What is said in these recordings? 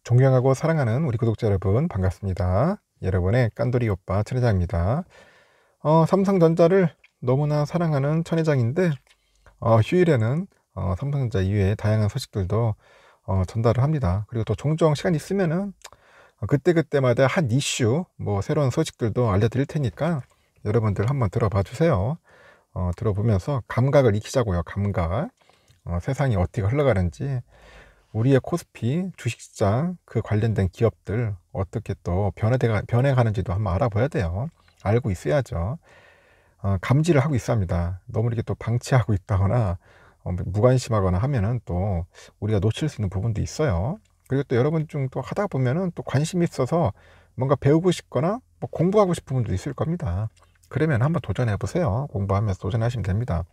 존경하고 사랑하는 우리 구독자 여러분 반갑습니다. 여러분의 깐돌이 오빠 천회장입니다. 삼성전자를 너무나 사랑하는 천회장인데 휴일에는 삼성전자 이외에 다양한 소식들도 전달을 합니다. 그리고 또 종종 시간 있으면은 그때그때마다 한 이슈 뭐 새로운 소식들도 알려드릴 테니까 여러분들 한번 들어봐 주세요. 들어보면서 감각을 익히자고요. 감각. 세상이 어떻게 흘러가는지, 우리의 코스피 주식시장 그 관련된 기업들 어떻게 또 변해가는지도 한번 알아봐야 돼요. 알고 있어야죠. 감지를 하고 있어야 합니다. 너무 이렇게 또 방치하고 있다거나 무관심하거나 하면은 또 우리가 놓칠 수 있는 부분도 있어요. 그리고 또 여러분 중 또 하다 보면은 또 관심이 있어서 뭔가 배우고 싶거나 뭐 공부하고 싶은 분도 있을 겁니다. 그러면 한번 도전해 보세요. 공부하면서 도전하시면 됩니다.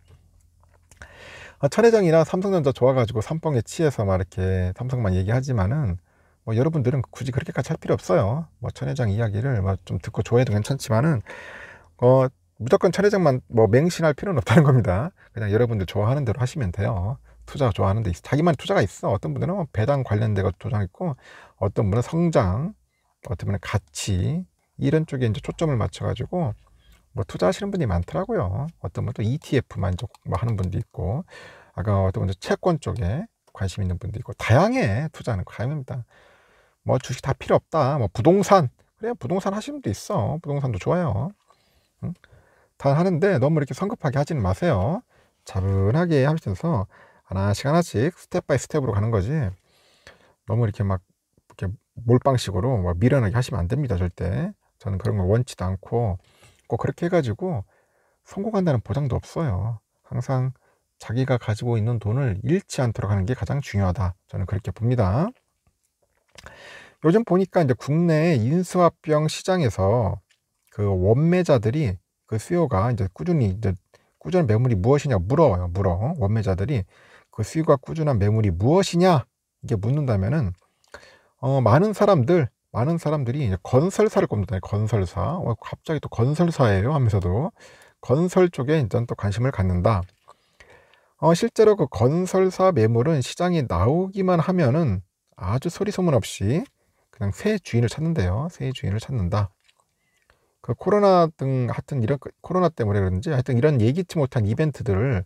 천혜정이나 삼성전자 좋아가지고 삼뽕에 치여서 막 이렇게 삼성만 얘기하지만은 뭐 여러분들은 굳이 그렇게까지 할 필요 없어요. 뭐 천혜정 이야기를 뭐 좀 듣고 좋아해도 괜찮지만은 무조건 천혜정만 뭐 맹신할 필요는 없다는 겁니다. 그냥 여러분들 좋아하는 대로 하시면 돼요. 투자 좋아하는 데 자기만 투자가 있어. 어떤 분들은 뭐 배당 관련된 것 투자 있고, 어떤 분은 성장, 어떤 분은 가치, 이런 쪽에 이제 초점을 맞춰가지고 뭐 투자하시는 분이 많더라고요. 어떤 분은 또 ETF만 뭐 하는 분도 있고, 아까 어떤 분은 채권 쪽에 관심 있는 분도 있고, 다양해. 투자는 다양합니다. 뭐 주식 다 필요 없다. 뭐 부동산, 그래 부동산 하시는 분도 있어. 부동산도 좋아요. 응? 다 하는데 너무 이렇게 성급하게 하지는 마세요. 차분하게 하시면서 하나씩 하나씩 스텝 바이 스텝으로 가는 거지, 너무 이렇게 막 이렇게 몰빵식으로 막 미련하게 하시면 안 됩니다. 절대. 저는 그런 걸 원치도 않고, 꼭 그렇게 해가지고 성공한다는 보장도 없어요. 항상 자기가 가지고 있는 돈을 잃지 않도록 하는 게 가장 중요하다. 저는 그렇게 봅니다. 요즘 보니까 이제 국내 인수합병 시장에서 그 원매자들이 그 수요가 이제 꾸준한 매물이 무엇이냐 물어요. 원매자들이 그 수요가 꾸준한 매물이 무엇이냐 이게 묻는다면은 많은 사람들이 이제 건설사를 꼽는다. 건설사. 갑자기 또 건설사예요 하면서도 건설 쪽에 일단 또 관심을 갖는다. 실제로 그 건설사 매물은 시장에 나오기만 하면은 아주 소리 소문 없이 그냥 새 주인을 찾는데요. 새 주인을 찾는다. 그 코로나 등 하여튼 이런 코로나 때문에 그런지 하여튼 이런 예기치 못한 이벤트들을,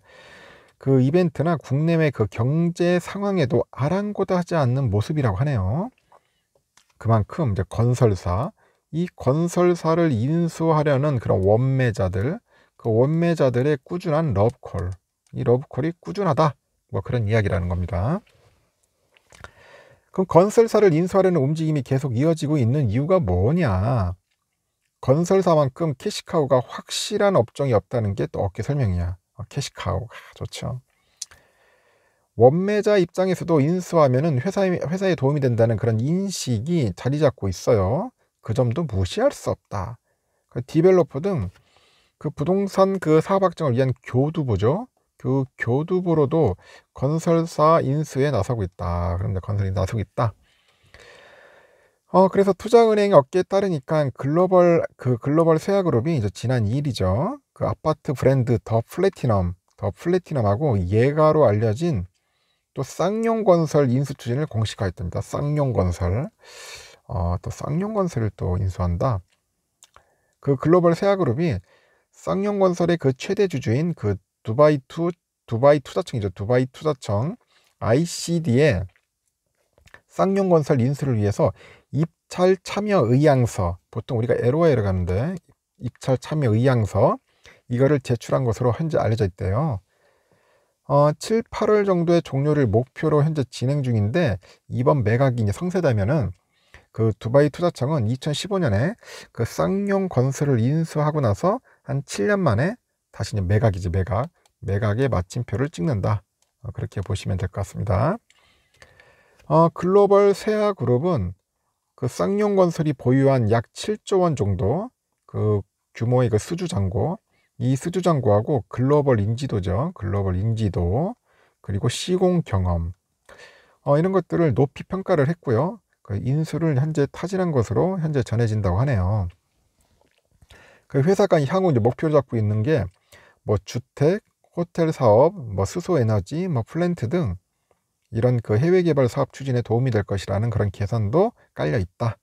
그 이벤트나 국내외 그 경제 상황에도 아랑곳하지 않는 모습이라고 하네요. 그만큼 이제 이 건설사를 인수하려는 그런 원매자들, 그 원매자들의 꾸준한 러브콜, 이 러브콜이 꾸준하다, 뭐 그런 이야기라는 겁니다. 그럼 건설사를 인수하려는 움직임이 계속 이어지고 있는 이유가 뭐냐? 건설사만큼 캐시카우가 확실한 업종이 없다는 게 또 어깨 설명이야. 캐시카우 좋죠. 원매자 입장에서도 인수하면은 회사에 도움이 된다는 그런 인식이 자리 잡고 있어요. 그 점도 무시할 수 없다. 그 디벨로퍼 등 그 부동산 그 사업 확장을 위한 교두보죠. 그 교두보로도 건설사 인수에 나서고 있다. 그런데 건설이 나서고 있다. 그래서 투자은행 업계에 따르니까 글로벌 세아그룹이 이제 지난 2일이죠. 그 아파트 브랜드 더 플래티넘하고 예가로 알려진 또 쌍용건설 인수 추진을 공식화했답니다. 쌍용건설. 또 쌍용건설을 또 인수한다. 그 글로벌 세아그룹이 쌍용건설의 그 최대 주주인 그 두바이 투자청이죠. 두바이 투자청 ICD에 쌍용건설 인수를 위해서 입찰 참여 의향서, 보통 우리가 LOI를 가는데 입찰 참여 의향서, 이거를 제출한 것으로 현재 알려져 있대요. 7, 8월 정도의 종료를 목표로 현재 진행 중인데, 이번 매각이 이제 성사되면은 그 두바이 투자청은 2015년에 그 쌍용건설을 인수하고 나서 한 7년 만에 다시 이제 매각의 마침표를 찍는다. 그렇게 보시면 될 것 같습니다. 글로벌 세아그룹은 그 쌍용건설이 보유한 약 7조 원 정도 그 규모의 그 수주잔고, 이 수주잔고하고 글로벌 인지도죠. 글로벌 인지도, 그리고 시공 경험, 이런 것들을 높이 평가를 했고요. 그 인수를 현재 타진한 것으로 현재 전해진다고 하네요. 그 회사가 향후 이제 목표를 잡고 있는 게 뭐 주택, 호텔 사업, 뭐 수소 에너지, 뭐 플랜트 등 이런 그 해외 개발 사업 추진에 도움이 될 것이라는 그런 계산도 깔려 있다.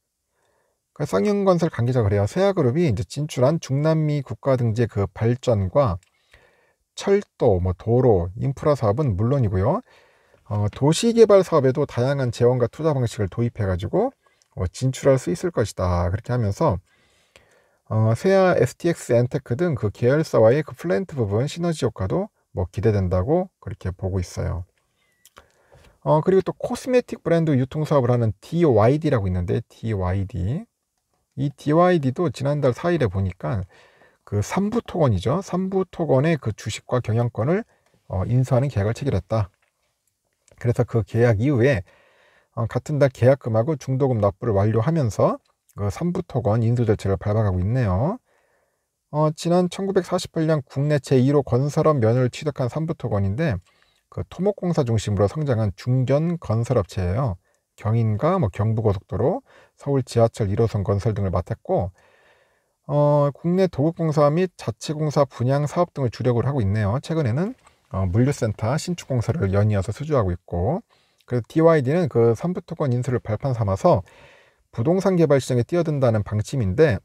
그 쌍용건설 관계자가 그래요. 세아그룹이 이제 진출한 중남미 국가 등지의 그 발전과 철도, 뭐 도로, 인프라 사업은 물론이고요. 도시개발 사업에도 다양한 재원과 투자 방식을 도입해가지고 진출할 수 있을 것이다. 그렇게 하면서 세아, STX, 엔테크 등 그 계열사와의 그 플랜트 부분 시너지 효과도 뭐 기대된다고 그렇게 보고 있어요. 그리고 또 코스메틱 브랜드 유통 사업을 하는 DYD라고 있는데, DYD. 이 DYD도 지난달 4일에 보니까 그 삼부토건이죠. 삼부토건의 그 주식과 경영권을 인수하는 계약을 체결했다. 그래서 그 계약 이후에 같은 달 계약금하고 중도금 납부를 완료하면서 그 삼부토건 인수 절차를 밟아가고 있네요. 지난 1948년 국내 제1호 건설업 면을 취득한 삼부토건인데 그 토목공사 중심으로 성장한 중견 건설업체예요. 경인과 뭐 경부고속도로, 서울 지하철 1호선 건설 등을 맡았고 국내 도급공사 및 자치공사 분양 사업 등을 주력으로 하고 있네요. 최근에는 물류센터 신축공사를 연이어서 수주하고 있고, 그래서 DYD는 그 삼부토건 인수를 발판 삼아서 부동산 개발 시장에 뛰어든다는 방침인데,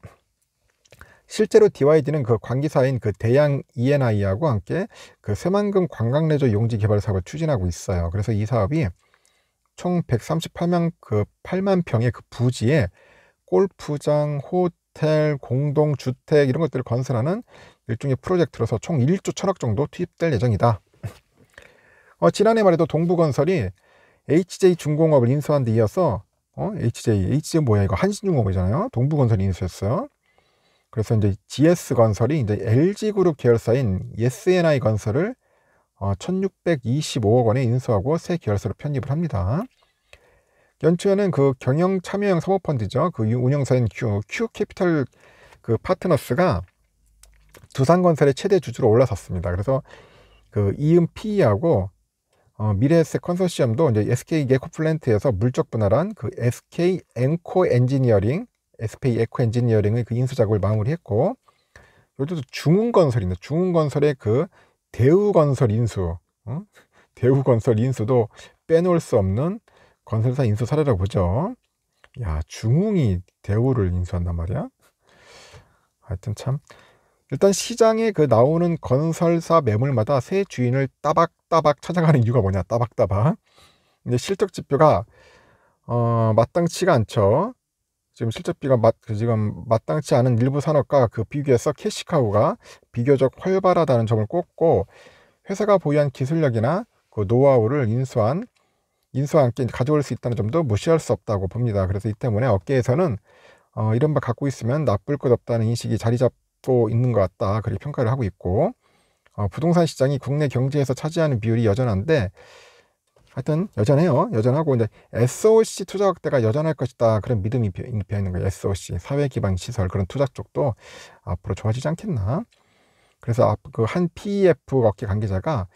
실제로 DYD는 그 관계사인 그 대양 E&I하고 함께 그 새만금 관광레저 용지 개발 사업을 추진하고 있어요. 그래서 이 사업이 총 138만 평의 그 부지에 골프장, 호텔, 공동주택 이런 것들을 건설하는 일종의 프로젝트로서 총 1조 1천억 정도 투입될 예정이다. 지난해 말에도 동부건설이 HJ중공업을 인수한 데 이어서 HJ 뭐야 이거 한신중공업이잖아요. 동부건설이 인수했어요. 그래서 이제 GS건설이 이제 LG그룹 계열사인 SNI 건설을 1625억 원에 인수하고 새 계열사로 편입을 합니다. 연초에는 그 경영 참여형 사모펀드죠. 그 운영사인 Q캐피털 그 파트너스가 두산건설의 최대 주주로 올라섰습니다. 그래서 그 이음 PE하고 미래에셋 컨소시엄도 이제 SK 에코플랜트에서 물적 분할한 그 SK 에코 엔지니어링, SK 에코 엔지니어링의 그 인수 작업을 마무리했고, 여기도 중흥건설인데 중흥건설의 그 대우건설 인수, 대우건설 인수도 빼놓을 수 없는 건설사 인수 사례라고 보죠. 야, 중흥이 대우를 인수한단 말이야. 하여튼 참, 일단 시장에 그 나오는 건설사 매물마다 새 주인을 따박따박 찾아가는 이유가 뭐냐, 따박따박. 근데 실적 지표가 마땅치가 않죠. 지금 실적비가 지금 마땅치 않은 일부 산업과 그 비교해서 캐시카우가 비교적 활발하다는 점을 꼽고, 회사가 보유한 기술력이나 그 노하우를 인수와 함께 가져올 수 있다는 점도 무시할 수 없다고 봅니다. 그래서 이 때문에 업계에서는 이런 바 갖고 있으면 나쁠 것 없다는 인식이 자리 잡고 있는 것 같다, 그렇게 평가를 하고 있고, 부동산 시장이 국내 경제에서 차지하는 비율이 여전한데, 하여튼 여전하고 이제 SOC 투자 확대가 여전할 것이다, 그런 믿음이 배어 있는 거예요. SOC 사회 기반 시설 그런 투자 쪽도 앞으로 좋아지지 않겠나. 그래서 그 한 PEF 업계 관계자가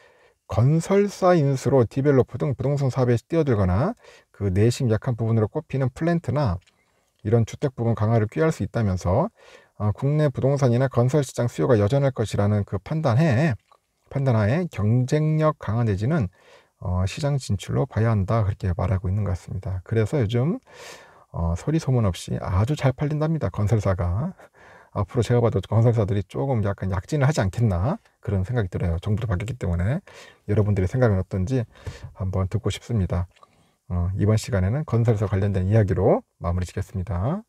건설사 인수로 디벨로퍼 등 부동산 사업에 뛰어들거나 그 내심 약한 부분으로 꼽히는 플랜트나 이런 주택 부분 강화를 꾀할 수 있다면서 국내 부동산이나 건설 시장 수요가 여전할 것이라는 그 판단하에 경쟁력 강화 내지는 시장 진출로 봐야 한다, 그렇게 말하고 있는 것 같습니다. 그래서 요즘 소리 소문 없이 아주 잘 팔린답니다, 건설사가. 앞으로 제가 봐도 건설사들이 조금 약간 약진을 하지 않겠나, 그런 생각이 들어요. 정부도 바뀌었기 때문에. 여러분들의 생각은 어떤지 한번 듣고 싶습니다. 이번 시간에는 건설사 관련된 이야기로 마무리 짓겠습니다.